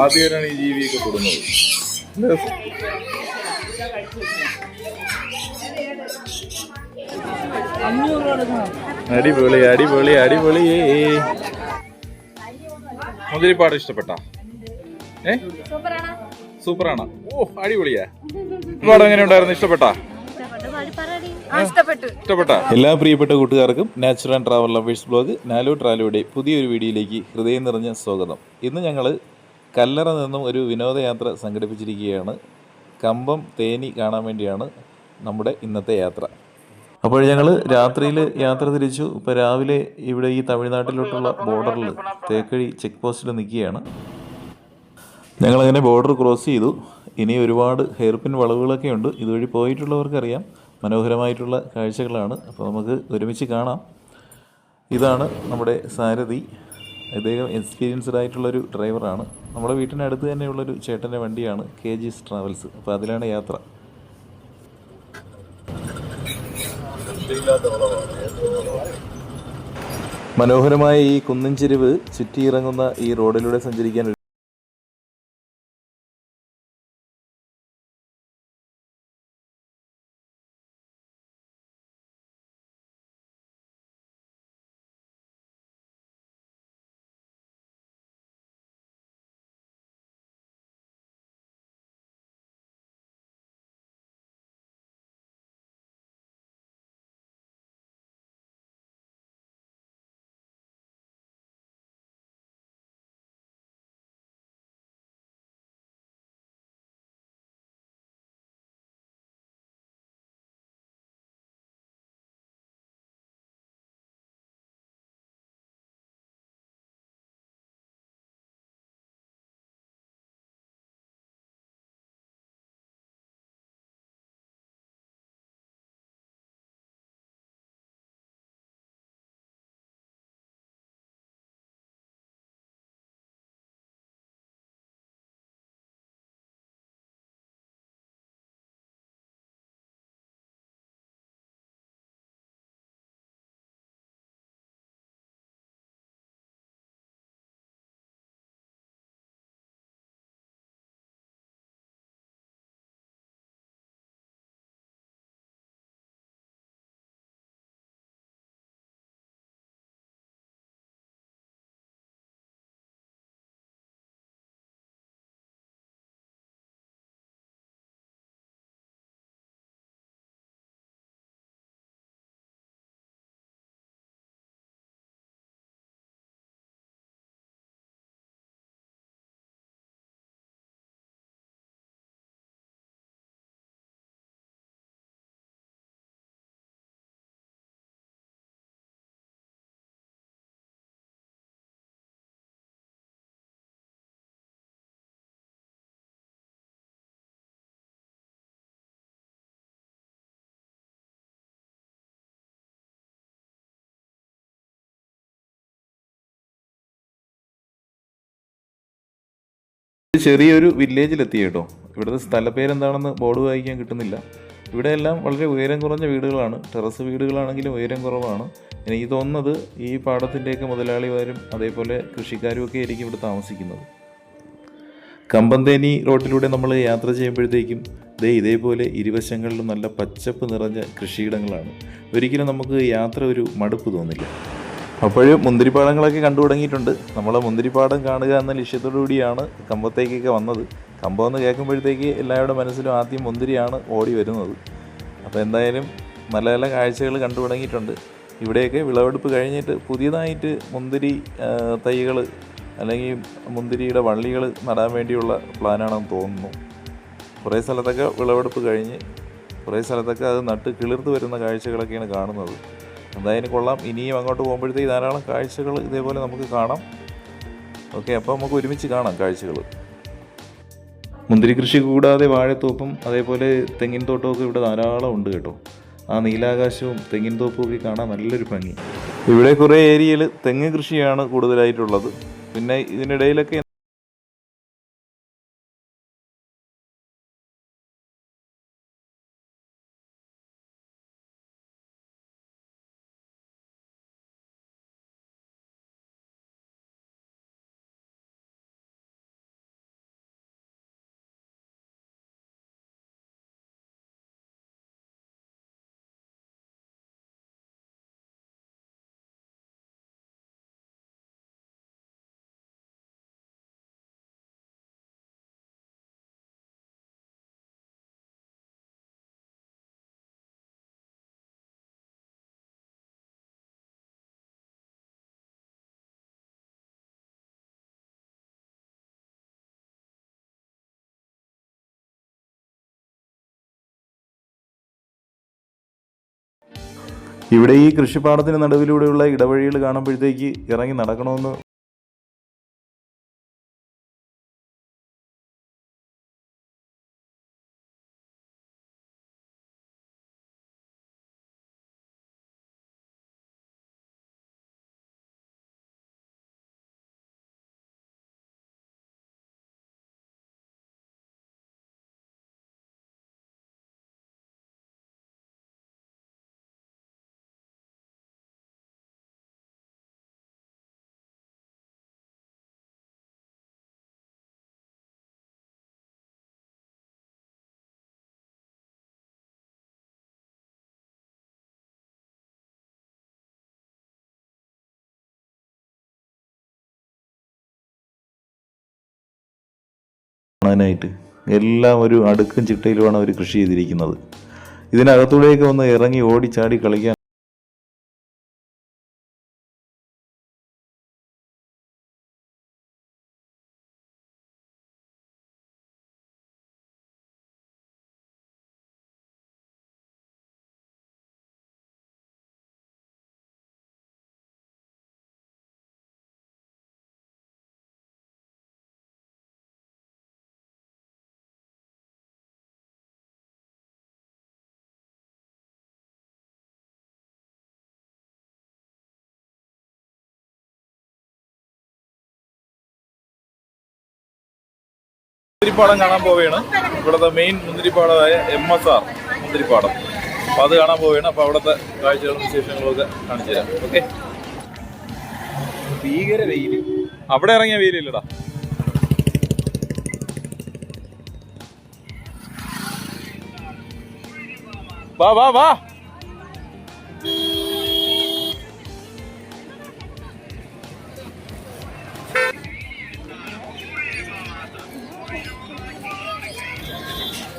ആദ്യമായിട്ടാണ് ഈ ജീവിയൊക്കെ തൊടുന്നത്. അടിപൊളി അടിപൊളി അടിപൊളി. മുന്തിരിപ്പാട് ഇഷ്ടപ്പെട്ടാ? സൂപ്പറാണ്. ഓ അടിപൊളിയാ. പാടം എങ്ങനെ ഉണ്ടായിരുന്നു? ഇഷ്ടപ്പെട്ടാ? ഇഷ്ടപ്പെട്ട എല്ലാ പ്രിയപ്പെട്ട കൂട്ടുകാർക്കും natural and travel lovers blog നാലു ട്രാവലയുടെ പുതിയൊരു വീഡിയോയിലേക്ക് ഹൃദയം നിറഞ്ഞ സ്വാഗതം. ഇന്ന് ഞങ്ങൾ കല്ലറ നിന്നും ഒരു വിനോദയാത്ര സംഘടിപ്പിച്ചിരിക്കുകയാണ്. കമ്പം തേനി കാണാൻ വേണ്ടിയാണ് നമ്മുടെ ഇന്നത്തെ യാത്ര. അപ്പോൾ ഞങ്ങൾ രാത്രിയിൽ യാത്ര തിരിച്ചു. ഇപ്പോൾ രാവിലെ ഇവിടെ ഈ തമിഴ്നാട്ടിലോട്ടുള്ള ബോർഡറിൽ തേക്കഴി ചെക്ക് പോസ്റ്റിൽ നിൽക്കുകയാണ്. ഞങ്ങളങ്ങനെ ബോർഡർ ക്രോസ് ചെയ്തു. ഇനി ഒരുപാട് ഹെയർപിൻ വളവുകളൊക്കെ ഉണ്ട്. ഇതുവഴി പോയിട്ടുള്ളവർക്കറിയാം, മനോഹരമായിട്ടുള്ള കാഴ്ചകളാണ്. അപ്പോൾ നമുക്ക് ഒരുമിച്ച് കാണാം. ഇതാണ് നമ്മുടെ സാരഥി. അദ്ദേഹം എക്സ്പീരിയൻസ്ഡ് ആയിട്ടുള്ളൊരു ഡ്രൈവറാണ്. നമ്മുടെ വീട്ടിനടുത്ത് തന്നെയുള്ളൊരു ചേട്ടൻ്റെ വണ്ടിയാണ് KGS ട്രാവൽസ്. അപ്പോൾ അതിലാണ് യാത്ര. മനോഹരമായ ഈ കുന്നിൻ ചെരിവ് ചുറ്റിയിറങ്ങുന്ന ഈ റോഡിലൂടെ സഞ്ചരിക്കാൻ ചെറിയൊരു വില്ലേജിലെത്തി കേട്ടോ. ഇവിടുത്തെ സ്ഥലപ്പേരെന്താണെന്ന് ബോർഡ് വായിക്കാൻ കിട്ടുന്നില്ല. ഇവിടെ എല്ലാം വളരെ ഉയരം കുറഞ്ഞ വീടുകളാണ്. ടെറസ് വീടുകളാണെങ്കിലും ഉയരം കുറവാണ്. എനിക്ക് തോന്നുന്നത് ഈ പാടത്തിൻ്റെയൊക്കെ മുതലാളിമാരും അതേപോലെ കൃഷിക്കാരും ഒക്കെ ആയിരിക്കും ഇവിടെ താമസിക്കുന്നത്. കമ്പന്തേനി റോഡിലൂടെ നമ്മൾ യാത്ര ചെയ്യുമ്പോഴത്തേക്കും ഇതേപോലെ ഇരുവശങ്ങളിലും നല്ല പച്ചപ്പ് നിറഞ്ഞ കൃഷിയിടങ്ങളാണ്. ഒരിക്കലും നമുക്ക് യാത്ര ഒരു മടുപ്പ് തോന്നില്ല. അപ്പോഴും മുന്തിരിപ്പാടങ്ങളൊക്കെ കണ്ടു തുടങ്ങിയിട്ടുണ്ട്. നമ്മൾ മുന്തിരിപ്പാടം കാണുക എന്ന ലക്ഷ്യത്തോടു കൂടിയാണ് കമ്പത്തേക്കൊക്കെ വന്നത്. കമ്പം എന്ന് കേൾക്കുമ്പോഴത്തേക്ക് എല്ലാവരുടെ മനസ്സിലും ആദ്യം മുന്തിരിയാണ് ഓടി വരുന്നത്. അപ്പോൾ എന്തായാലും നല്ല നല്ല കാഴ്ചകൾ കണ്ടു തുടങ്ങിയിട്ടുണ്ട്. ഇവിടെയൊക്കെ വിളവെടുപ്പ് കഴിഞ്ഞിട്ട് പുതിയതായിട്ട് മുന്തിരി തൈകൾ അല്ലെങ്കിൽ മുന്തിരിയുടെ വള്ളികൾ നടാൻ വേണ്ടിയുള്ള പ്ലാനാണെന്ന് തോന്നുന്നു. കുറേ സ്ഥലത്തൊക്കെ വിളവെടുപ്പ് കഴിഞ്ഞ് കുറേ സ്ഥലത്തൊക്കെ അത് നട്ട് കിളിർത്ത് വരുന്ന കാഴ്ചകളൊക്കെയാണ് കാണുന്നത്. എന്തായാലും കൊള്ളാം. ഇനിയും അങ്ങോട്ട് പോകുമ്പോഴത്തേക്ക് ധാരാളം കാഴ്ചകൾ ഇതേപോലെ നമുക്ക് കാണാം. ഓക്കെ, അപ്പോൾ നമുക്ക് ഒരുമിച്ച് കാണാം കാഴ്ചകൾ. മുന്തിരി കൃഷി കൂടാതെ വാഴത്തോപ്പും അതേപോലെ തെങ്ങിൻ തോട്ടമൊക്കെ ഇവിടെ ധാരാളം ഉണ്ട് കേട്ടോ. ആ നീലാകാശവും തെങ്ങിൻ തോപ്പും ഒക്കെ കാണാൻ നല്ലൊരു ഭംഗി. ഇവിടെ കുറേ ഏരിയയിൽ തെങ്ങ് കൃഷിയാണ് കൂടുതലായിട്ടുള്ളത്. പിന്നെ ഇതിനിടയിലൊക്കെ ഇവിടെ ഈ കൃഷിപ്പാടത്തിന് നടുവിലൂടെയുള്ള ഇടവഴികൾ കാണുമ്പോഴത്തേക്ക് ഇറങ്ങി നടക്കണമെന്ന് കാണാനായിട്ട് എല്ലാം ഒരു അടുക്കും ചിട്ടയിലുമാണ് അവർ കൃഷി ചെയ്തിരിക്കുന്നത്. ഇതിനകത്തൂടെയൊക്കെ ഒന്ന് ഇറങ്ങി ഓടിച്ചാടി കളിക്കാൻ മുന്തിരിപ്പാടം കാണാൻ പോവുകയാണ്. ഇവിടുത്തെ മെയിൻ മുന്തിരിപ്പാടമായ MSR മുന്തിരിപ്പാടം. അപ്പോൾ അത് കാണാൻ പോവുകയാണ്. അപ്പോൾ അവിടുത്തെ കാഴ്ചകളും വിശേഷങ്ങളും ഒക്കെ കാണിച്ചു തരാം. ഓക്കെ. ഭീകര വെയിൽ. അവിടെ ഇറങ്ങിയ വെയിലില്ലടാ. വാ വാ വാ.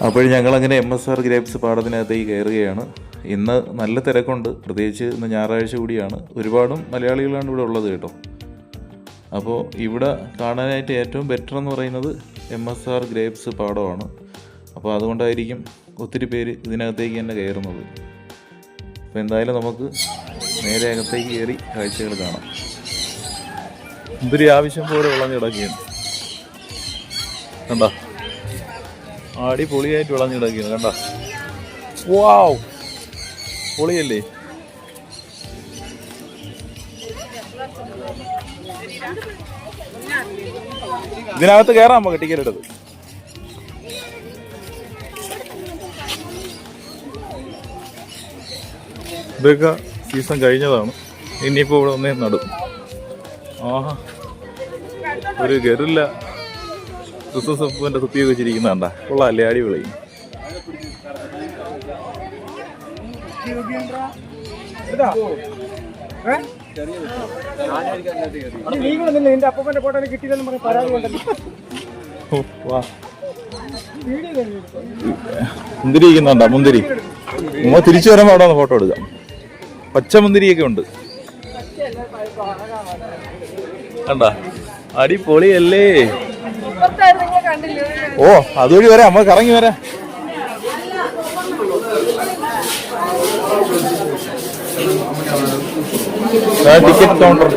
അപ്പോൾ ഞങ്ങളങ്ങനെ MSR ഗ്രേപ്സ് പാടത്തിനകത്തേക്ക് കയറുകയാണ്. ഇന്ന് നല്ല തിരക്കുണ്ട്, പ്രത്യേകിച്ച് ഇന്ന് ഞായറാഴ്ച കൂടിയാണ്. ഒരുപാടും മലയാളികളാണ് ഇവിടെ ഉള്ളത് കേട്ടോ. അപ്പോൾ ഇവിടെ കാണാനായിട്ട് ഏറ്റവും ബെറ്റർ എന്ന് പറയുന്നത് MSR ഗ്രേപ്സ് പാടമാണ്. അപ്പോൾ അതുകൊണ്ടായിരിക്കും ഒത്തിരി പേര് ഇതിനകത്തേക്ക് തന്നെ കയറുന്നത്. അപ്പോൾ എന്തായാലും നമുക്ക് നേരെ അകത്തേക്ക് കയറി കാഴ്ചകൾ കാണാം. മുന്തിരി ആവശ്യം പോലെ വിളഞ്ഞു കിടക്കുകയാണ്. കണ്ടോ, അടിപൊളിയായിട്ട് വിളഞ്ഞു കിടക്കുകയാണ്. കണ്ടോ, വാവ്, പൊളിയല്ലേ. ഇതിനകത്ത് കയറാൻ നമുക്ക് ടിക്കറ്റ് എടുത്ത്. ഇതൊക്കെ സീസൺ കഴിഞ്ഞതാണ്. ഇനിയിപ്പോൾ ഇവിടെ ഒന്നേ നടും. ആഹാ, ഒരു ഗറില്ല ക്രിസ്മസ് ഒപ്പുവിൻ്റെ തുപ്പിയൊക്കെ വെച്ചിരിക്കുന്ന കണ്ടാ, കൊള്ളാല്ലേ, അടിപൊളി. മുന്തിരി ഇരിക്കുന്നുണ്ടാ, മുന്തിരി. നമ്മൾ തിരിച്ചു വരുമ്പോൾ അവിടെ ഒന്ന് ഫോട്ടോ എടുക്കാം. പച്ച മുന്തിരിയൊക്കെ ഉണ്ട്. കണ്ടാ, അടിപൊളിയല്ലേ. ഓ, അതുവഴി വരാം, നമുക്ക് കറങ്ങി വരാം. Ticket counter.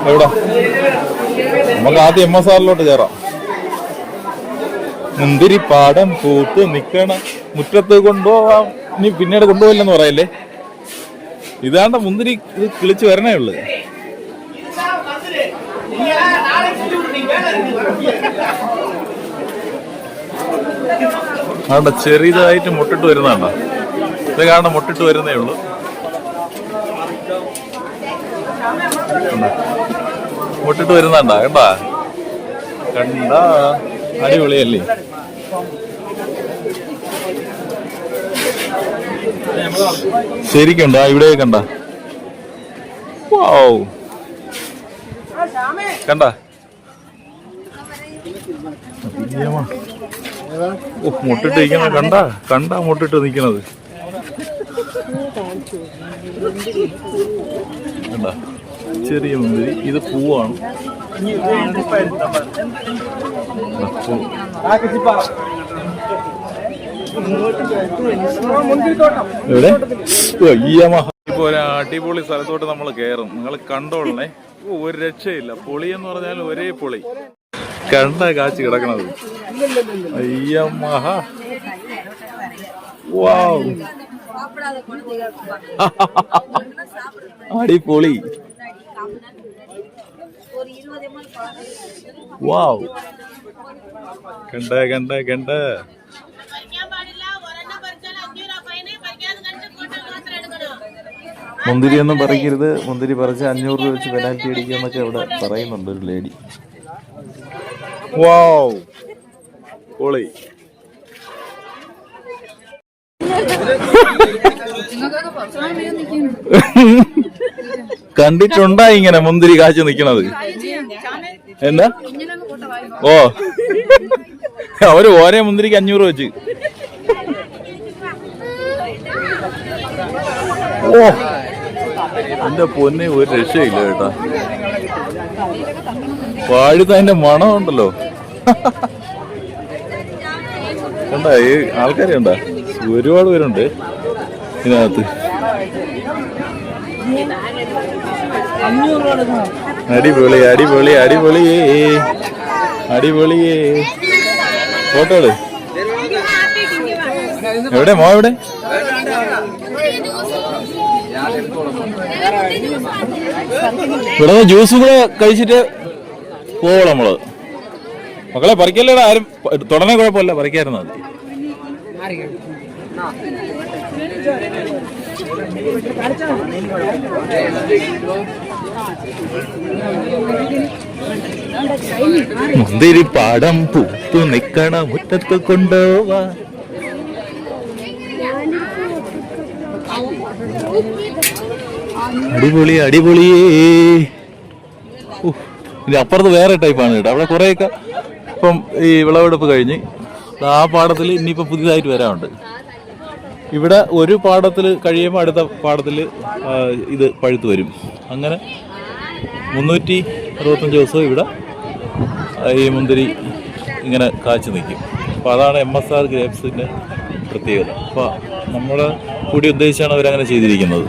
എവിടെ? നമുക്ക് ആദ്യം MSRലോട്ട് കയറാം. മുന്തിരിപ്പാടം പൂത്ത് നിക്കണ മുറ്റത്ത് കൊണ്ടുപോവാം, ഇനി പിന്നീട് കൊണ്ടുപോയില്ലെന്ന് പറയല്ലേ. ഇതാണ്ട മുന്തിരി, ഇത് കിളിച്ച് വരണേ ഉള്ളു. ആണ്ട ചെറിയതായിട്ട് മുട്ടിട്ട് വരുന്നതാണ്ട. ഇത് കാരണം മുട്ടിട്ട് വരുന്നേ ഉള്ളു. മുട്ടിട്ട് വരുന്നതാണ്ട, കണ്ടാ കണ്ടാ, അടിപൊളിയല്ലേ. ശരിക്കുണ്ടാ, ഇവിടെ കണ്ട, കണ്ട, മുട്ടിട്ട് നിൽക്കണ കണ്ട, കണ്ടാ മുട്ടിട്ട് നിൽക്കണത് കണ്ട. ചെറിയ മുന്തിരി, ഇത് പൂവാണ്. എവിടെ ഇപ്പൊ ഒരു അടിപൊളി സ്ഥലത്തോട്ട് നമ്മൾ കയറും. നിങ്ങൾ കണ്ടോളണേ. ഒരു രക്ഷയില്ല. പൊളി എന്ന് പറഞ്ഞാൽ ഒരേ പൊളി. കണ്ട കാച്ചി കിടക്കണത്. അയ്യമ്മ വാവ് അടിപൊളി. വാവ് കണ്ട കണ്ട കണ്ട. മുന്തിരിയൊന്നും പറിക്കരുത്, മുന്തിരി പറിച്ച് 500 രൂപ വെച്ച് പെനാൽറ്റി അടിക്കുക എന്നൊക്കെ ഇവിടെ പറയുന്നുണ്ട് ഒരു ലേഡി. വാവ് പൊളി. കണ്ടിട്ടുണ്ടാ ഇങ്ങനെ മുന്തിരി കാച്ചു നിക്കണത്? എന്താ ഓ അവര് ഓരോ മുന്തിരിക്ക് 500 വെച്ച്. ഓ എന്റെ പൊന്നെ ഒരു രക്ഷയില്ല കേട്ടാ. പാഴുത്തതിന്റെ മണം ഉണ്ടല്ലോ. കണ്ടാ ഈ ആൾക്കാരെ കണ്ടാ? ഒരുപാട് പേരുണ്ട് ഇതിനകത്ത്. അടിപൊളി അടിപൊളി അടിപൊളി അടിപൊളിയേ. ഫോട്ടോകള് എവിടെ മോ എവിടെ? ഇവിടെ ജ്യൂസും കൂടെ കഴിച്ചിട്ട് പോവോളൂ നമ്മള്. മക്കളെ പറിക്കല്ലേടാ, ആരും തുടനെ കുഴപ്പമില്ല, പറിക്കായിരുന്നു മതി. മുന്തിരി പാടം പൂത്തു നിക്കണ മുറ്റത്ത് കൊണ്ടുപോവാ. അടിപൊളി അടിപൊളിയേ. ഇത് അപ്പുറത്ത് വേറെ ടൈപ്പാണ് കേട്ടോ. അവിടെ കുറേയൊക്കെ ഇപ്പം ഈ വിളവെടുപ്പ് കഴിഞ്ഞ് ആ പാടത്തിൽ ഇനിയിപ്പോൾ പുതിയതായിട്ട് വരാറുണ്ട്. ഇവിടെ ഒരു പാടത്തിൽ കഴിയുമ്പോൾ അടുത്ത പാടത്തിൽ ഇത് പഴുത്ത് വരും. അങ്ങനെ 365 ദിവസവും ഇവിടെ ഈ മുന്തിരി ഇങ്ങനെ കാച്ചു നിൽക്കും. അപ്പോൾ അതാണ് MSR ഗ്രേപ്സിൻ്റെ പ്രത്യേകത. അപ്പോൾ നമ്മുടെ കൂടി ഉദ്ദേശിച്ചാണ് അവരങ്ങനെ ചെയ്തിരിക്കുന്നത്.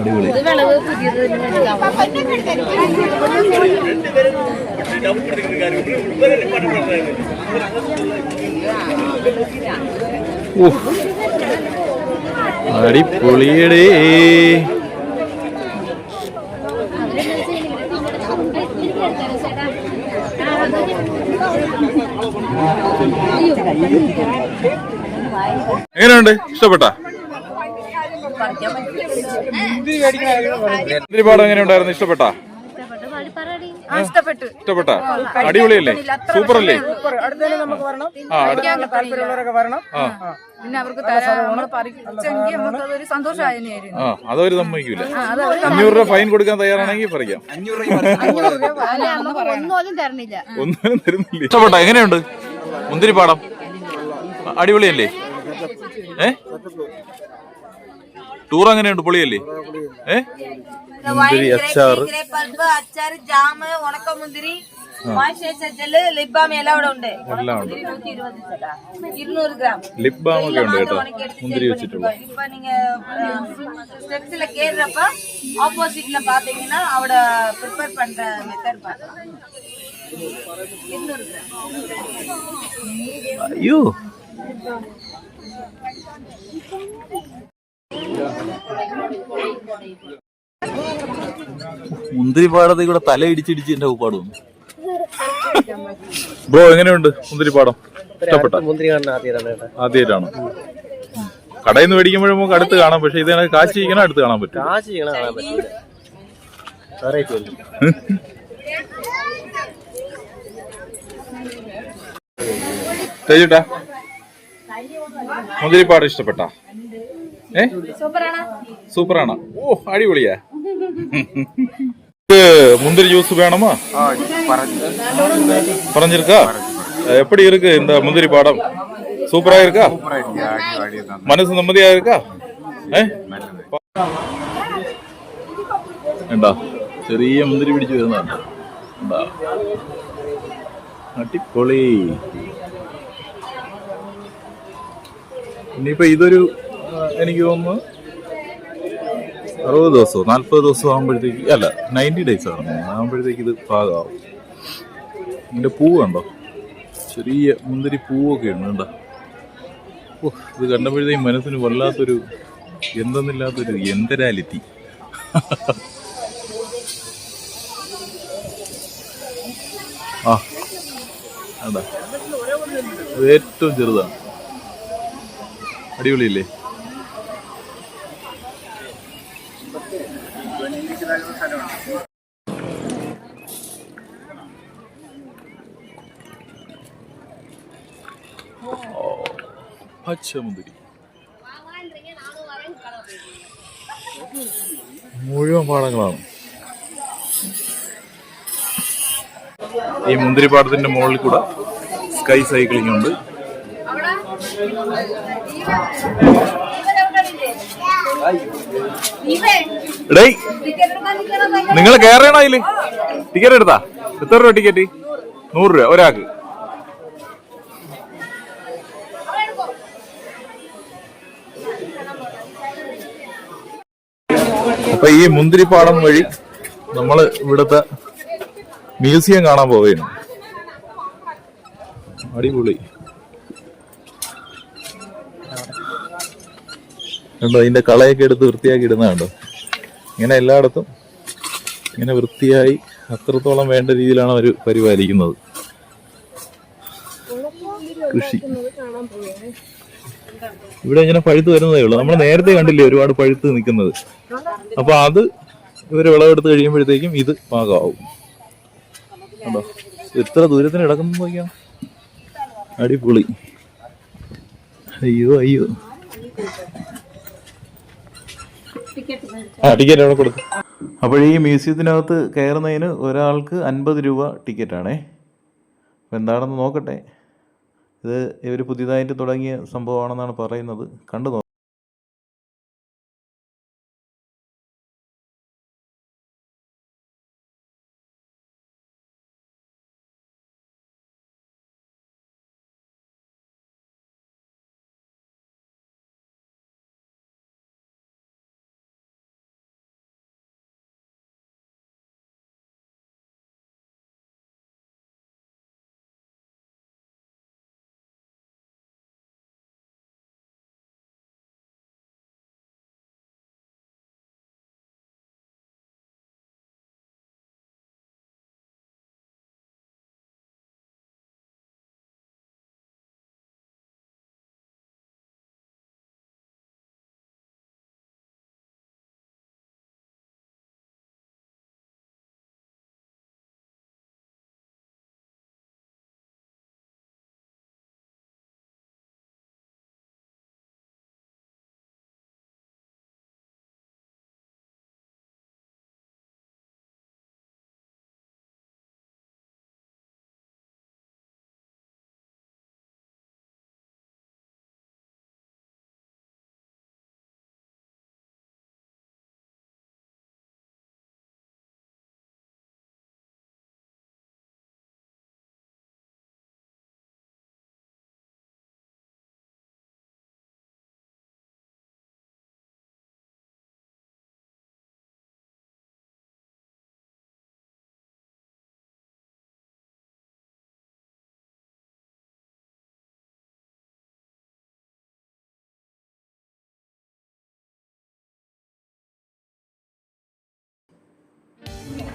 അടിപൊളി. അടിപൊളിയടേ. എങ്ങനെയുണ്ട്? ഇഷ്ടപ്പെട്ടാ? മുന്തിരി പാടം എങ്ങനെയുണ്ടായിരുന്നു? ഇഷ്ടപ്പെട്ടാ? ഇഷ്ടപ്പെട്ടാ? അടിപൊളിയല്ലേ? സൂപ്പർ അല്ലേ? അതൊരു സമ്മതിക്കൂല. 500 രൂപ ഫൈൻ കൊടുക്കാൻ തയ്യാറാണെങ്കിൽ പറയാം. ഒന്നും തരുന്നില്ല. ഇഷ്ടപ്പെട്ടാ? എങ്ങനെയുണ്ട് മുന്തിരി പാടം? അടിപൊളിയല്ലേ? ടൂർ എങ്ങനെയുണ്ട്? പൊളിയല്ലേ? മുന്തിരി അച്ചാറ്, ജാമ്, ഉണക്കമുന്തിരി, ലിപ് ബാം എല്ലാം ഇവിടെ ഉണ്ട്. എല്ലാം ഉണ്ട്. 200 ഗ്രാം ലിപ് ബാം ഒക്കെ ഉണ്ട് കേട്ടോ. മുന്തിരി വെച്ചിട്ടുള്ള. இப்ப நீங்க ஸ்டெப்ஸ்ல கேறப்ப ஆப்போசிட்ல பாத்தீங்கன்னா அவட ப்ரிப்பேர் பண்ற மெத்தட் பாருங்க. 200 ഗ്രാം. അയ്യോ മുന്തിരി പാടത്തിൽ കൂടെ തല ഇടിച്ചിടിച്ച് എന്റെ ഉപ്പാട് വന്നു. ബ്രോ എങ്ങനെയുണ്ട് മുന്തിരി പാടം? ഇഷ്ടപ്പെട്ട? ആദ്യമായിട്ടാണ്. കടയിൽ നിന്ന് മേടിക്കുമ്പോഴും നമുക്ക് അടുത്ത് കാണാം. പക്ഷെ ഇത് കാച്ചി ഇങ്ങനെ അടുത്ത് കാണാൻ പറ്റും. തേജുട്ടാ മുന്തിരിപ്പാട് ഇഷ്ടപ്പെട്ടാ? സൂപ്പറാണ്. ഓ അടിപൊളിയാ. முந்திரி ஜூஸ் வேணுமா? பறஞ்சிருக்கா? எப்படி இருக்கு இந்த முந்திரி பாடம்? சூப்பரா இருக்கா? மனசு நிம்மதியா இருக்கா? എന്താ ചെറിയ മുന്തിരി പിടിച്ചു വരുന്നതാണ്. എന്താ അടിപൊളി. ഇനിയിപ്പോ ഇതൊരു എനിക്ക് തോന്നുന്നു 60 ദിവസമോ 40 ദിവസമോ ആകുമ്പോഴത്തേക്ക്, അല്ല 90 days ആകുമ്പോഴത്തേക്ക് ഇത് പാകമാവും. ഇതിന്റെ പൂവ് കണ്ടോ, ചെറിയ മുന്തിരി പൂവൊക്കെ ഉണ്ട് കണ്ടോ. ഇത് കണ്ടപ്പോഴത്തേക്കും മനസ്സിന് വല്ലാത്തൊരു എന്തെന്നില്ലാത്തൊരു എന്തരാലിറ്റി. ആ അതാ അത് ഏറ്റവും ചെറുതാണ്. അടിപൊളിയില്ലേ? പച്ചമുന്തിരി മുഴുവൻ പാടങ്ങളാണ്. ഈ മുന്തിരിപ്പാടത്തിന്റെ മുകളിൽ കൂടെ സ്കൈ സൈക്ലിംഗ് ഉണ്ട്. നിങ്ങൾ കയറണോ അതില്? ടിക്കറ്റ് എടുത്താ? എത്ര രൂപ ടിക്കറ്റ്? 100 രൂപ ഒരാൾക്ക്. അപ്പൊ ഈ മുന്തിരിപ്പാടം വഴി നമ്മള് ഇവിടുത്തെ മ്യൂസിയം കാണാൻ പോവുകയാണ്. അടിപൊളി കണ്ടോ, അതിന്റെ കളയൊക്കെ എടുത്ത് വൃത്തിയാക്കി ഇടുന്ന കണ്ടോ. ഇങ്ങനെ എല്ലായിടത്തും ഇങ്ങനെ വൃത്തിയായി അത്രത്തോളം വേണ്ട രീതിയിലാണ് അവർ പരിപാലിക്കുന്നത്. കൃഷി ഇവിടെ ഇങ്ങനെ പഴുത്ത് വരുന്നതേ ഉള്ളൂ. നമ്മൾ നേരത്തെ കണ്ടില്ലേ ഒരുപാട് പഴുത്ത് നിൽക്കുന്നത്. അപ്പൊ അത് ഇവര് വിളവെടുത്ത് കഴിയുമ്പോഴത്തേക്കും ഇത് പാകമാവും. കണ്ടോ എത്ര ദൂരത്തിന് കിടക്കുന്നു നോക്കിയാ. അടിപൊളി. അയ്യോ അയ്യോ. ടിക്കറ്റ് അവിടെ കൊടുക്കും. അപ്പോൾ ഈ മ്യൂസിയത്തിനകത്ത് കയറുന്നതിന് ഒരാൾക്ക് 50 രൂപ ടിക്കറ്റാണേ. അപ്പോൾ എന്താണെന്ന് നോക്കട്ടെ. ഇത് ഇവർ പുതിയതായിട്ട് തുടങ്ങിയ സംഭവമാണെന്നാണ് പറയുന്നത്. കണ്ടു നോക്കാം.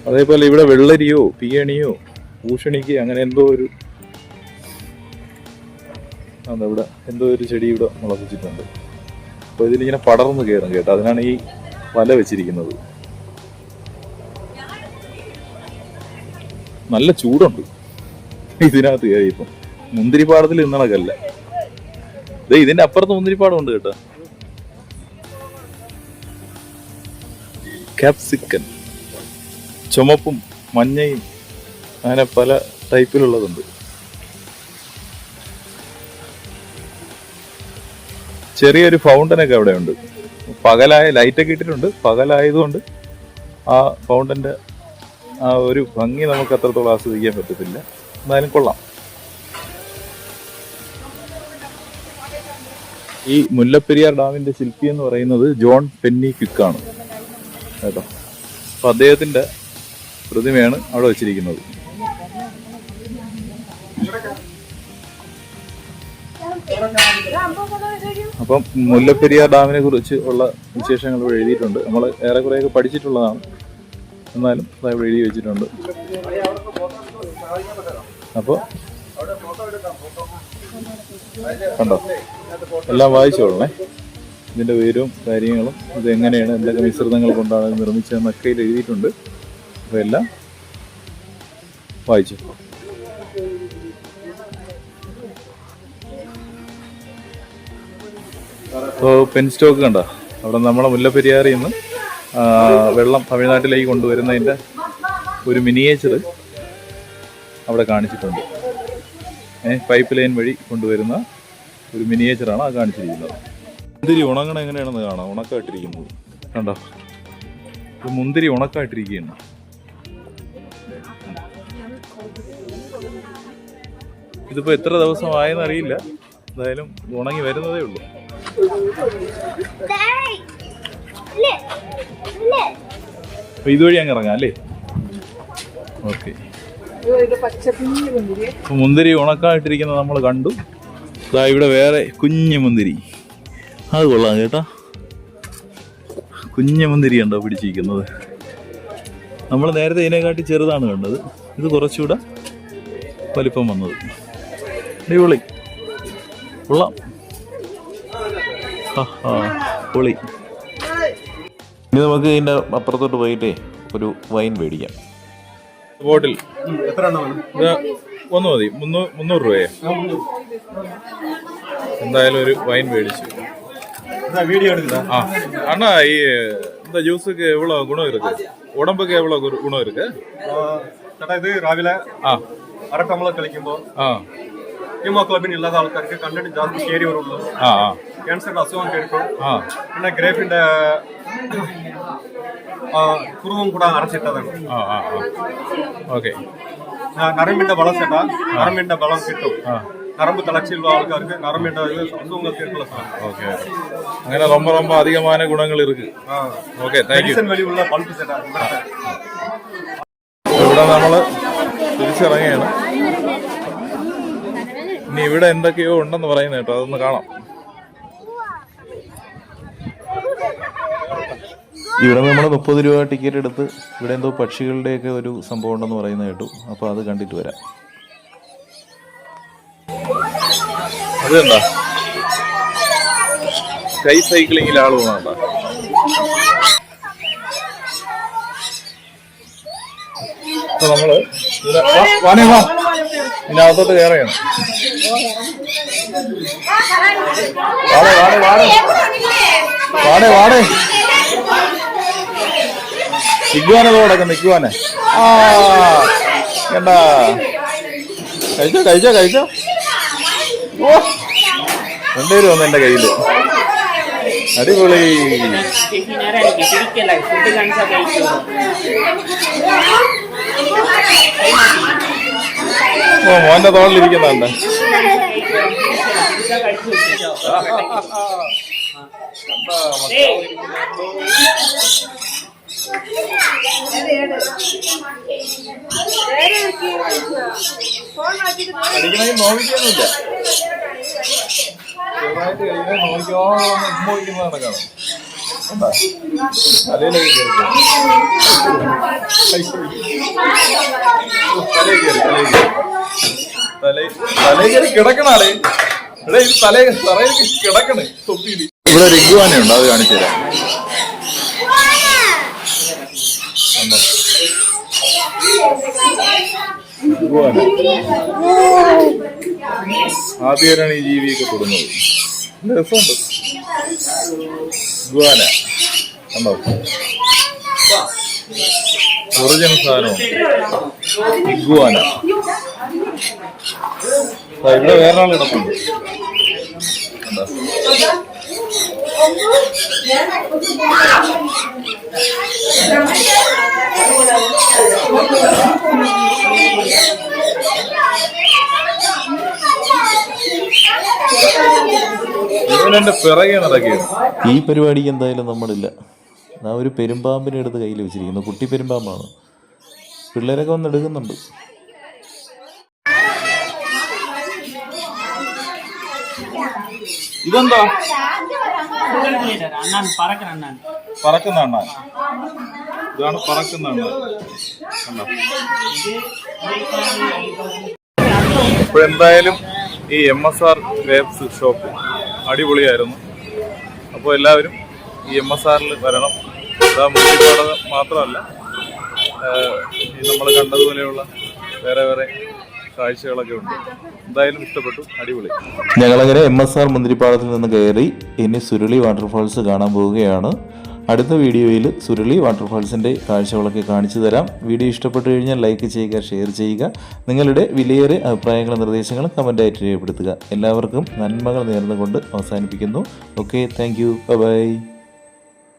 അതേപോലെ ഇവിടെ വെള്ളരിയോ പിയണിയോ ഭൂഷണിക്ക് അങ്ങനെ എന്തോ ഒരു ഇവിടെ എന്തോ ഒരു ചെടി ഇവിടെ മുളപ്പിച്ചിട്ടുണ്ട്. അപ്പൊ ഇതിലിങ്ങനെ പടർന്ന് കയറും കേട്ടോ. അതിനാണ് ഈ വല വെച്ചിരിക്കുന്നത്. നല്ല ചൂടുണ്ട് ഇതിനകത്ത് കയറിയപ്പം. മുന്തിരിപ്പാടത്തിൽ ഇന്നണക്കല്ല. ഇതിന്റെ അപ്പുറത്ത് മുന്തിരിപ്പാടം ഉണ്ട് കേട്ടോ. ക്യാപ്സിക്കൻ ചുമപ്പും മഞ്ഞയും അങ്ങനെ പല ടൈപ്പിലുള്ളതുണ്ട്. ചെറിയൊരു ഫൗണ്ടനൊക്കെ അവിടെ ഉണ്ട്. പകലായ ലൈറ്റൊക്കെ ഇട്ടിട്ടുണ്ട്. പകലായതുകൊണ്ട് ആ ഫൗണ്ടന്റെ ആ ഒരു ഭംഗി നമുക്ക് അത്രത്തോളം ആസ്വദിക്കാൻ പറ്റത്തില്ല. എന്നാലും കൊള്ളാം. ഈ മുല്ലപ്പെരിയാർ ഡാമിന്റെ ശില്പി എന്ന് പറയുന്നത് ജോൺ പെന്നി ക്വിക്കാണ് കേട്ടോ. അപ്പൊ അദ്ദേഹത്തിന്റെ പ്രതിമയാണ് അവിടെ വെച്ചിരിക്കുന്നത്. അപ്പം മുല്ലപ്പെരിയാർ ഡാമിനെ കുറിച്ച് ഉള്ള വിശേഷങ്ങൾ ഇവിടെ എഴുതിയിട്ടുണ്ട്. നമ്മൾ ഏറെക്കുറെയൊക്കെ പഠിച്ചിട്ടുള്ളതാണ്, എന്നാലും ഇവിടെ എഴുതി വെച്ചിട്ടുണ്ട്. അപ്പോൾ കണ്ടോ, എല്ലാം വായിച്ചോളണേ. ഇതിൻ്റെ പേരും കാര്യങ്ങളും ഇതെങ്ങനെയാണ്, എന്തൊക്കെ മിശ്രിതങ്ങൾ കൊണ്ടാണ് നിർമ്മിച്ചതെന്നൊക്കെ ഇതിൽ എഴുതിയിട്ടുണ്ട്. അപ്പോൾ എല്ലാം വായിച്ചു. ഇപ്പോൾ പെൻ സ്റ്റോക്ക് കണ്ടോ, അവിടെ നമ്മളെ മുല്ലപ്പെരിയാറിൽ നിന്ന് വെള്ളം തമിഴ്നാട്ടിലേക്ക് കൊണ്ടുവരുന്നതിൻ്റെ ഒരു മിനിയേച്ചർ അവിടെ കാണിച്ചിട്ടുണ്ട്. പൈപ്പ് ലൈൻ വഴി കൊണ്ടുവരുന്ന ഒരു മിനിയേച്ചറാണ് അത് കാണിച്ചിരിക്കുന്നത്. മുന്തിരി ഉണങ്ങണ എങ്ങനെയാണെന്ന് കാണാം. ഉണക്കായിട്ടിരിക്കുന്നത് കണ്ടോ, മുന്തിരി ഉണക്കായിട്ടിരിക്കുകയാണ്. ഇതിപ്പോൾ എത്ര ദിവസമായെന്ന് അറിയില്ല, എന്തായാലും ഉണങ്ങി വരുന്നതേ ഉള്ളൂ. അപ്പൊ ഇതുവഴി അങ്ങ് ഇറങ്ങാം അല്ലേ? ഓക്കെ. മുന്തിരി ഉണക്കായിട്ടിരിക്കുന്നത് നമ്മൾ കണ്ടു. ഇവിടെ വേറെ കുഞ്ഞു മുന്തിരി, അത് കൊള്ളാം കേട്ടോ. കുഞ്ഞു മുന്തിരി ഉണ്ടോ പിടിച്ചിരിക്കുന്നത്. നമ്മൾ നേരത്തെ ഇതിനെക്കാട്ടി ചെറുതാണ് കണ്ടത്, ഇത് കുറച്ചുകൂടെ വലിപ്പം വന്നത്. അടിപൊളി, കൊള്ളാം. പൊളി. ഇനി നമുക്ക് ഇതിൻ്റെ അപ്പുറത്തോട്ട് പോയിട്ടേ ഒരു വൈൻ മേടിക്കാം. ബോട്ടിൽ ഒന്ന് മതി, 300 രൂപയെ. എന്തായാലും ഒരു വൈൻ മേടിച്ചു. அண்ணா இந்த ஜூஸுக்கு எவ்வளவு குணம் இருக்கு, உடம்புக்கு எவ்வளவு குணம் இருக்கு? ഇത് രാവിലെ അര ടംബ്ലർ കഴിക്കുമ്പോൾ ഹീമോഗ്ലോബിൻ ഇല്ലാത്ത ആൾക്കാർക്ക് കണ്ടന്റ് ജാസ്തി കയറി വരുള്ളൂ. ക്യാൻസറിന്റെ അസുഖം കേൾക്കും. പിന്നെ ഗ്രേപ്പിന്റെ കുറുവും കൂടെ അരച്ചിട്ടതാണ്. ഓക്കെ. നരമ്പിന്റെ വളം ചേട്ടാ, നരമ്പിന്റെ വളം കിട്ടും. നരമ്പ് തളർച്ചയുള്ള ആൾക്കാർക്ക് നരമ്പിന്റെ അസുഖങ്ങൾ കേട്ടുള്ള സാധനം. ഓക്കെ. അങ്ങനെ ரொம்ப ரொம்ப அதிகமான குணங்கள் இருக்கு. Okay, thank you. വലിയുള്ള പൾപ്പ് ചേട്ടാ. ഇവിടെ നമ്മള് തിരിച്ചിറങ്ങിയാണ്. ഇനി ഇവിടെ എന്തൊക്കെയോ ഉണ്ടെന്ന് പറയുന്നത് കേട്ടോ, അതൊന്ന് കാണാം. ഇവിടെ നമ്മൾ 30 രൂപ ടിക്കറ്റ് എടുത്ത് ഇവിടെ എന്തോ പക്ഷികളുടെയൊക്കെ ഒരു സംഭവം ഉണ്ടെന്ന് പറയുന്നത് കേട്ടു. അപ്പോൾ അത് കണ്ടിട്ട് വരാം. അത് കണ്ടോ, സ്കൈ സൈക്ലിങ്ങിൽ ആള് പോകുന്നുണ്ടോ? അപ്പൊ നമ്മള് ഇതിനകത്തോട്ട് കയറുകയാണ്. വാടേ ഇഗ്വാന കിടക്കുന്നു. ഇഗ്വാന കണ്ടാ, കഴിച്ചോ. ഓ, 2 രൂപ വന്നു എന്റെ കയ്യില്. അടിപൊളി. ഓ, മോന്റെ തോളിലിരിക്കുന്നുണ്ട്. കഴിക്കണമെങ്കിൽ നോക്കിയൊന്നുമില്ല, ചെറുതായിട്ട് കഴിക്കാൻ നോക്കിയോളം ഉമ്മ വയ്ക്കുന്നതാണ് കാണും. എന്താ തലയിലൊക്കെ കയറി കിടക്കണാടേ. ഇവിടെ ഇത് തലയിൽ കിടക്കണേ തൊപ്പിയില്. ഇവിടെ ഒരു ഇഗ്വാനയുണ്ട്, അത് കാണിച്ചു തരാം. ആദ്യമായിട്ടാണ് ഈ ജീവിയൊക്കെ തൊടുന്നത്. രസമുണ്ട്. ഇഗ്വാന കണ്ടോ, ഒറിജിനൽ സാധനമാണ് ഇഗ്വാന. ഇവിടെ വേറെ ആൾ കിടപ്പുണ്ട് കണ്ടോ. ഇവനെന്റെ പിറകെ നടക്കുകയാണ്. ഈ പരിപാടിക്ക് എന്തായാലും നമ്മളില്ല. ആ ഒരു പെരുമ്പാമ്പിനെ എടുത്ത് കയ്യിൽ വെച്ചിരിക്കുന്നു. കുട്ടി പെരുമ്പാമ്പാണ്. പിള്ളേരൊക്കെ വന്ന് എടുക്കുന്നുണ്ട്. ഇതെന്താ? പറക്കുന്ന അണ്ണാൻ. ഇതാണ് പറക്കുന്ന അണ്ണാൻ. ഇപ്പൊ എന്തായാലും ഈ MSR ഗ്രേപ്സ് ഷോപ്പ് അടിപൊളിയായിരുന്നു. അപ്പോൾ എല്ലാവരും ഈ MSRൽ വരണം. മുന്തിരിപ്പാടം മാത്രമല്ല, നമ്മൾ കണ്ടതുപോലെയുള്ള വേറെ വേറെ കാഴ്ചകളൊക്കെ ഉണ്ട്. എന്തായാലും ഇഷ്ടപ്പെട്ടു, അടിപൊളി. ഞങ്ങളങ്ങനെ MSR മുന്തിരിപ്പാടത്തിൽ നിന്ന് കയറി ഇനി സുരുളി വാട്ടർഫാൾസ് കാണാൻ പോവുകയാണ്. അടുത്ത വീഡിയോയിൽ സുരുളി വാട്ടർഫാൾസിൻ്റെ കാഴ്ചകളൊക്കെ കാണിച്ചു തരാം. വീഡിയോ ഇഷ്ടപ്പെട്ടു കഴിഞ്ഞാൽ ലൈക്ക് ചെയ്യുക, ഷെയർ ചെയ്യുക. നിങ്ങളുടെ വിലയേറിയ അഭിപ്രായങ്ങളും നിർദ്ദേശങ്ങളും കമൻറ്റായിട്ട് രേഖപ്പെടുത്തുക. എല്ലാവർക്കും നന്മകൾ നേർന്നുകൊണ്ട് അവസാനിപ്പിക്കുന്നു. Okay, thank you, by.